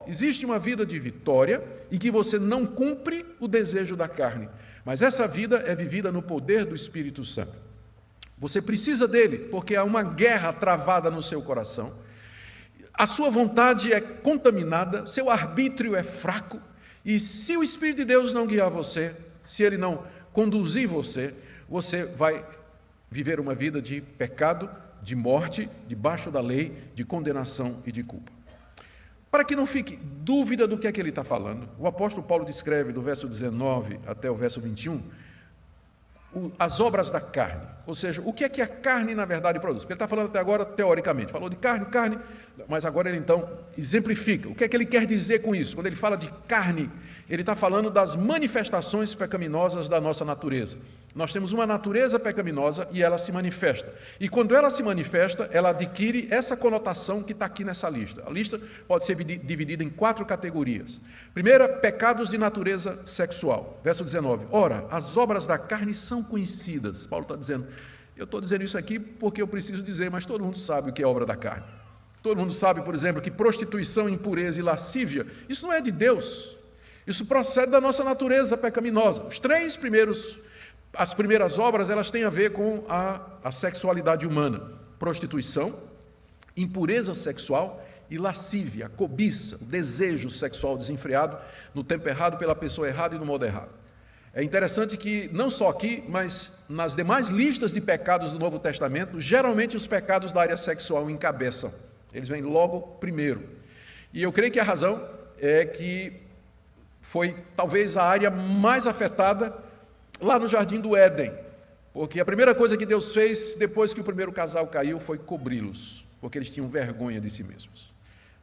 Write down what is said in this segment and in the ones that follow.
Existe uma vida de vitória em que você não cumpre o desejo da carne, mas essa vida é vivida no poder do Espírito Santo. Você precisa dele, porque há uma guerra travada no seu coração. A sua vontade é contaminada, seu arbítrio é fraco, e se o Espírito de Deus não guiar você, se ele não conduzir você, você vai viver uma vida de pecado, de morte, debaixo da lei, de condenação e de culpa. Para que não fique dúvida do que é que ele está falando, o apóstolo Paulo descreve do verso 19 até o verso 21, as obras da carne, ou seja, o que é que a carne na verdade produz. Ele está falando até agora teoricamente, falou de carne, mas agora ele então exemplifica. O que é que ele quer dizer com isso? Quando ele fala de carne, ele está falando das manifestações pecaminosas da nossa natureza. Nós temos uma natureza pecaminosa e ela se manifesta. E quando ela se manifesta, ela adquire essa conotação que está aqui nessa lista. A lista pode ser dividida em 4 categorias. Primeira, pecados de natureza sexual. Verso 19. Ora, as obras da carne são conhecidas. Paulo está dizendo, eu estou dizendo isso aqui porque eu preciso dizer, mas todo mundo sabe o que é obra da carne. Todo mundo sabe, por exemplo, que prostituição, impureza e lascívia, isso não é de Deus. Isso procede da nossa natureza pecaminosa. As primeiras obras, elas têm a ver com a sexualidade humana. Prostituição, impureza sexual e lascívia, cobiça, o desejo sexual desenfreado no tempo errado, pela pessoa errada e no modo errado. É interessante que, não só aqui, mas nas demais listas de pecados do Novo Testamento, geralmente os pecados da área sexual encabeçam. Eles vêm logo primeiro. E eu creio que a razão é que foi talvez a área mais afetada lá no Jardim do Éden, porque a primeira coisa que Deus fez depois que o primeiro casal caiu foi cobri-los, porque eles tinham vergonha de si mesmos,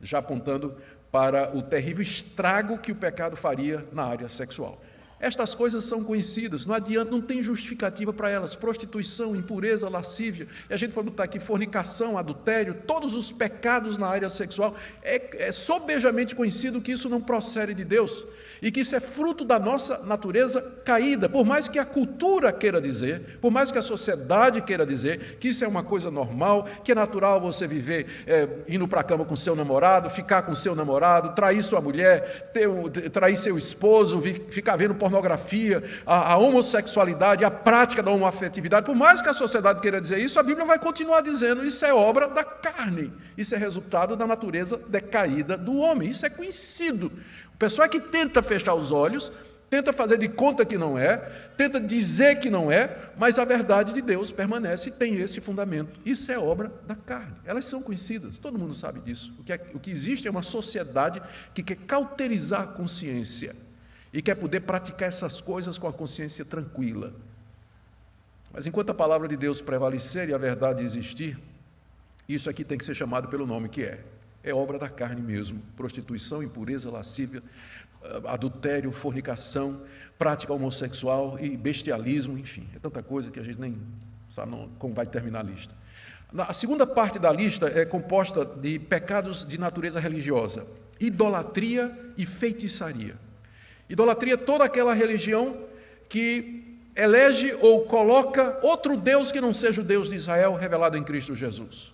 já apontando para o terrível estrago que o pecado faria na área sexual. Estas coisas são conhecidas, não adianta, não tem justificativa para elas. Prostituição, impureza, lascívia, e a gente pode botar aqui fornicação, adultério, todos os pecados na área sexual. É sobejamente conhecido que isso não procede de Deus e que isso é fruto da nossa natureza caída, por mais que a cultura queira dizer, por mais que a sociedade queira dizer que isso é uma coisa normal, que é natural você viver indo para a cama com seu namorado, ficar com seu namorado, trair sua mulher, trair seu esposo, ficar vendo pornografia, a homossexualidade, a prática da homoafetividade. Por mais que a sociedade queira dizer isso, a Bíblia vai continuar dizendo isso é obra da carne, isso é resultado da natureza decaída do homem, isso é conhecido. O pessoal é que tenta fechar os olhos, tenta fazer de conta que não é, tenta dizer que não é, mas a verdade de Deus permanece e tem esse fundamento. Isso é obra da carne. Elas são conhecidas, todo mundo sabe disso. O que existe é uma sociedade que quer cauterizar a consciência e quer poder praticar essas coisas com a consciência tranquila. Mas enquanto a palavra de Deus prevalecer e a verdade existir, isso aqui tem que ser chamado pelo nome que é. É obra da carne mesmo, prostituição, impureza, lascívia, adultério, fornicação, prática homossexual e bestialismo, enfim, é tanta coisa que a gente nem sabe como vai terminar a lista. A segunda parte da lista é composta de pecados de natureza religiosa, idolatria e feitiçaria. Idolatria é toda aquela religião que elege ou coloca outro Deus que não seja o Deus de Israel revelado em Cristo Jesus.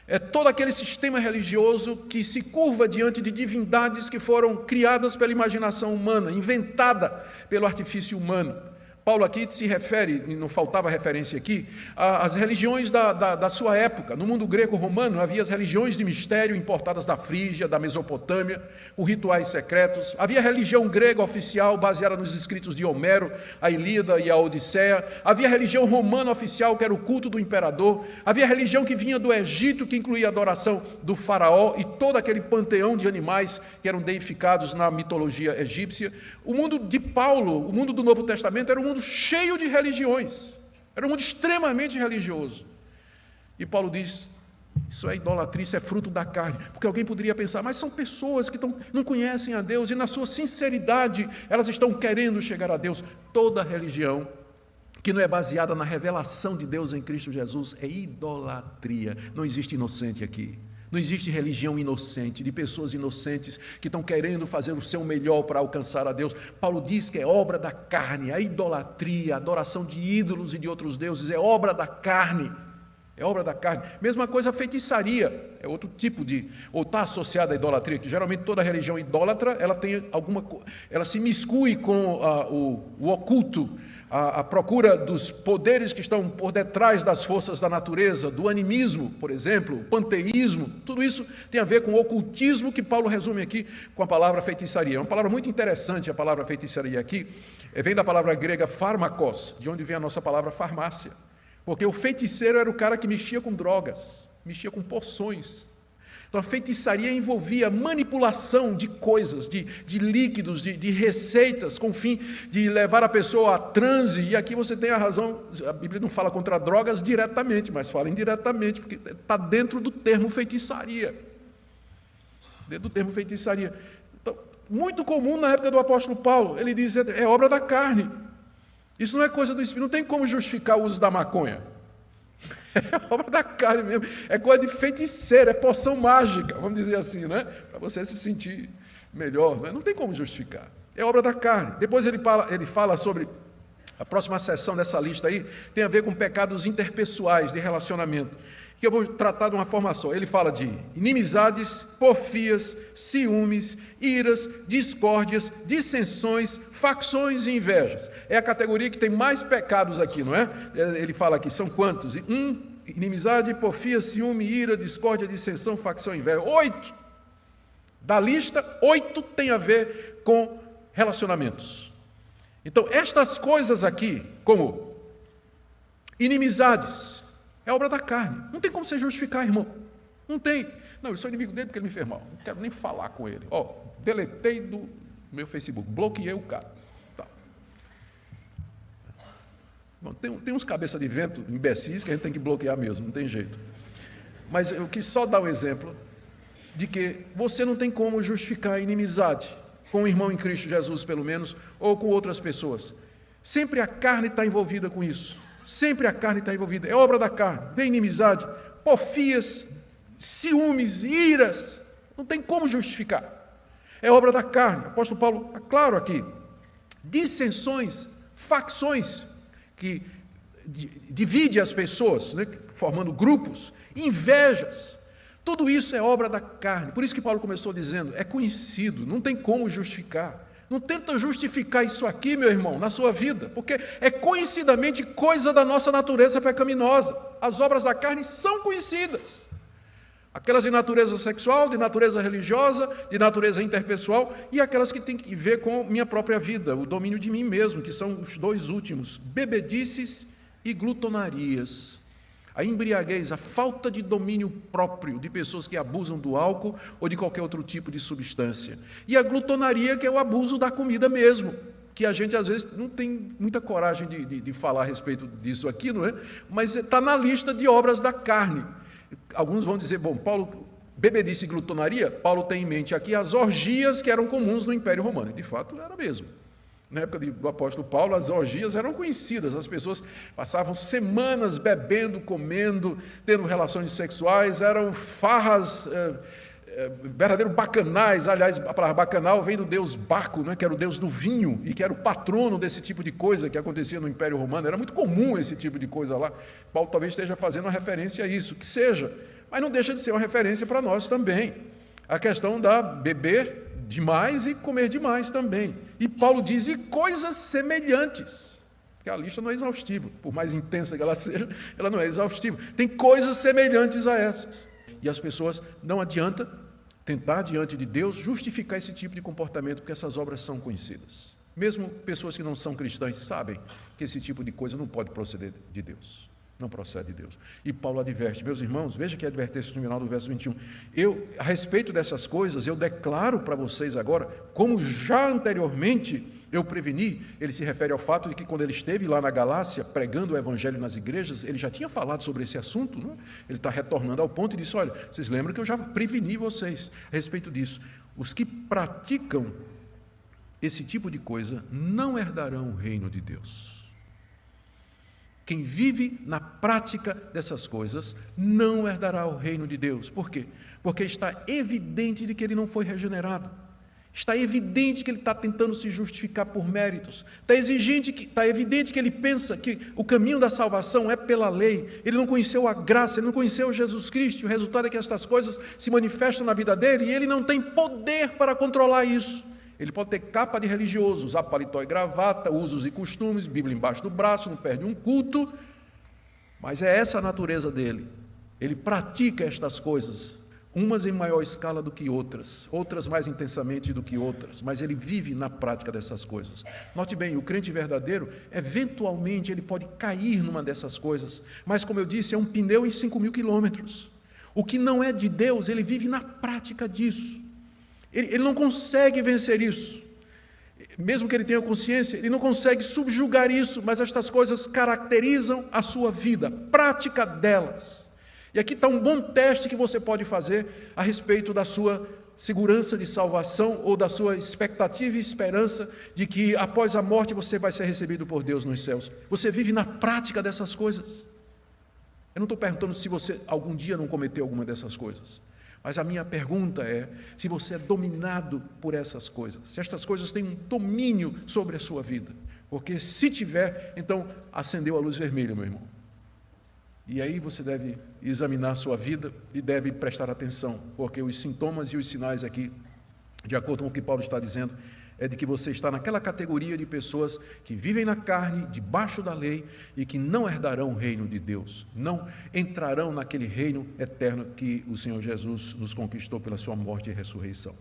É todo aquele sistema religioso que se curva diante de divindades que foram criadas pela imaginação humana, inventada pelo artifício humano. Paulo aqui se refere, e não faltava referência aqui, às religiões da sua época. No mundo greco-romano havia as religiões de mistério importadas da Frígia, da Mesopotâmia, com rituais secretos. Havia a religião grega oficial baseada nos escritos de Homero, a Ilíada e a Odisseia. Havia a religião romana oficial, que era o culto do imperador. Havia a religião que vinha do Egito, que incluía a adoração do faraó e todo aquele panteão de animais que eram deificados na mitologia egípcia. O mundo de Paulo, o mundo do Novo Testamento, era um mundo cheio de religiões, era um mundo extremamente religioso. E Paulo diz, isso é idolatria, isso é fruto da carne, porque alguém poderia pensar, mas são pessoas que não conhecem a Deus e na sua sinceridade elas estão querendo chegar a Deus. Toda religião que não é baseada na revelação de Deus em Cristo Jesus é idolatria. Não existe inocente aqui. Não existe religião inocente, de pessoas inocentes que estão querendo fazer o seu melhor para alcançar a Deus. Paulo diz que é obra da carne, a idolatria, a adoração de ídolos e de outros deuses é obra da carne, é obra da carne. Mesma coisa a feitiçaria, é outro tipo de, ou está associada à idolatria, que geralmente toda religião idólatra, ela tem ela se miscui com o oculto, a procura dos poderes que estão por detrás das forças da natureza, do animismo, por exemplo, o panteísmo, tudo isso tem a ver com o ocultismo que Paulo resume aqui com a palavra feitiçaria. É uma palavra muito interessante, a palavra feitiçaria aqui, vem da palavra grega pharmakos, de onde vem a nossa palavra farmácia, porque o feiticeiro era o cara que mexia com drogas, mexia com poções. Então, a feitiçaria envolvia manipulação de coisas, de líquidos, de receitas, com o fim de levar a pessoa a transe. E aqui você tem a razão, a Bíblia não fala contra drogas diretamente, mas fala indiretamente, porque está dentro do termo feitiçaria. Dentro do termo feitiçaria. Então, muito comum na época do apóstolo Paulo, ele diz, é obra da carne. Isso não é coisa do Espírito, não tem como justificar o uso da maconha. É obra da carne mesmo, é coisa de feiticeiro, é poção mágica, vamos dizer assim, né? Para você se sentir melhor, né? Não tem como justificar, é obra da carne. Depois ele fala sobre, a próxima seção dessa lista aí, tem a ver com pecados interpessoais de relacionamento, que eu vou tratar de uma forma só. Ele fala de inimizades, porfias, ciúmes, iras, discórdias, dissensões, facções e invejas. É a categoria que tem mais pecados aqui, não é? Ele fala aqui, são quantos? Inimizade, porfia, ciúme, ira, discórdia, dissensão, facção e inveja. 8. Da lista, 8 tem a ver com relacionamentos. Então, estas coisas aqui, como inimizades, é obra da carne. Não tem como você justificar, irmão. Não tem. Não, eu sou inimigo dele porque ele me fez mal. Não quero nem falar com ele. Deletei do meu Facebook, bloqueei o cara. Tá. Bom, tem uns cabeça de vento imbecis que a gente tem que bloquear mesmo, não tem jeito. Mas eu quis só dar um exemplo de que você não tem como justificar a inimizade com o irmão em Cristo Jesus, pelo menos, ou com outras pessoas. Sempre a carne está envolvida com isso. Sempre a carne está envolvida, é obra da carne, vem inimizade, porfias, ciúmes, iras, não tem como justificar, é obra da carne. O apóstolo Paulo está claro aqui, dissensões, facções, que divide as pessoas, né, formando grupos, invejas, tudo isso é obra da carne. Por isso que Paulo começou dizendo, é conhecido, não tem como justificar. Não tenta justificar isso aqui, meu irmão, na sua vida, porque é conhecidamente coisa da nossa natureza pecaminosa. As obras da carne são conhecidas. Aquelas de natureza sexual, de natureza religiosa, de natureza interpessoal, e aquelas que têm que ver com minha própria vida, o domínio de mim mesmo, que são os dois últimos, bebedices e glutonarias. A embriaguez, a falta de domínio próprio de pessoas que abusam do álcool ou de qualquer outro tipo de substância. E a glutonaria, que é o abuso da comida mesmo, que a gente às vezes não tem muita coragem de falar a respeito disso aqui, não é? Mas está na lista de obras da carne. Alguns vão dizer, bom, Paulo, bebedice e glutonaria, Paulo tem em mente aqui as orgias que eram comuns no Império Romano. E de fato era mesmo. Na época do apóstolo Paulo, as orgias eram conhecidas, as pessoas passavam semanas bebendo, comendo, tendo relações sexuais, eram farras, verdadeiros bacanais. Aliás, a palavra bacanal vem do deus Baco, né, que era o deus do vinho e que era o patrono desse tipo de coisa que acontecia no Império Romano. Era muito comum esse tipo de coisa lá. Paulo talvez esteja fazendo uma referência a isso, que seja, mas não deixa de ser uma referência para nós também. A questão da beber demais e comer demais também. E Paulo diz, e coisas semelhantes, porque a lista não é exaustiva, por mais intensa que ela seja, ela não é exaustiva. Tem coisas semelhantes a essas. E as pessoas, não adianta tentar diante de Deus justificar esse tipo de comportamento, porque essas obras são conhecidas. Mesmo pessoas que não são cristãs sabem que esse tipo de coisa não pode proceder de Deus. Não procede de Deus. E Paulo adverte, meus irmãos, veja que advertência no final do verso 21. A respeito dessas coisas, eu declaro para vocês agora, como já anteriormente eu preveni, ele se refere ao fato de que quando ele esteve lá na Galácia, pregando o evangelho nas igrejas, ele já tinha falado sobre esse assunto, não? Ele está retornando ao ponto e disse, olha, vocês lembram que eu já preveni vocês a respeito disso. Os que praticam esse tipo de coisa não herdarão o reino de Deus. Quem vive na prática dessas coisas não herdará o reino de Deus. Por quê? Porque está evidente de que ele não foi regenerado. Está evidente que ele está tentando se justificar por méritos. Está evidente que ele pensa que o caminho da salvação é pela lei. Ele não conheceu a graça, ele não conheceu Jesus Cristo. E o resultado é que estas coisas se manifestam na vida dele e ele não tem poder para controlar isso. Ele pode ter capa de religioso, usar paletó e gravata, usos e costumes, Bíblia embaixo do braço, não perde um culto. Mas é essa a natureza dele. Ele pratica estas coisas, umas em maior escala do que outras, outras mais intensamente do que outras, mas ele vive na prática dessas coisas. Note bem, o crente verdadeiro, eventualmente ele pode cair numa dessas coisas, mas como eu disse, é um pneu em 5.000 quilômetros. O que não é de Deus, ele vive na prática disso. Ele não consegue vencer isso. Mesmo que ele tenha consciência, ele não consegue subjugar isso, mas estas coisas caracterizam a sua vida, prática delas. E aqui está um bom teste que você pode fazer a respeito da sua segurança de salvação ou da sua expectativa e esperança de que após a morte você vai ser recebido por Deus nos céus. Você vive na prática dessas coisas. Eu não estou perguntando se você algum dia não cometeu alguma dessas coisas, mas a minha pergunta é se você é dominado por essas coisas, se estas coisas têm um domínio sobre a sua vida, porque se tiver, então acendeu a luz vermelha, meu irmão. E aí você deve examinar a sua vida e deve prestar atenção, porque os sintomas e os sinais aqui, de acordo com o que Paulo está dizendo, é de que você está naquela categoria de pessoas que vivem na carne, debaixo da lei, e que não herdarão o reino de Deus, não entrarão naquele reino eterno que o Senhor Jesus nos conquistou pela sua morte e ressurreição.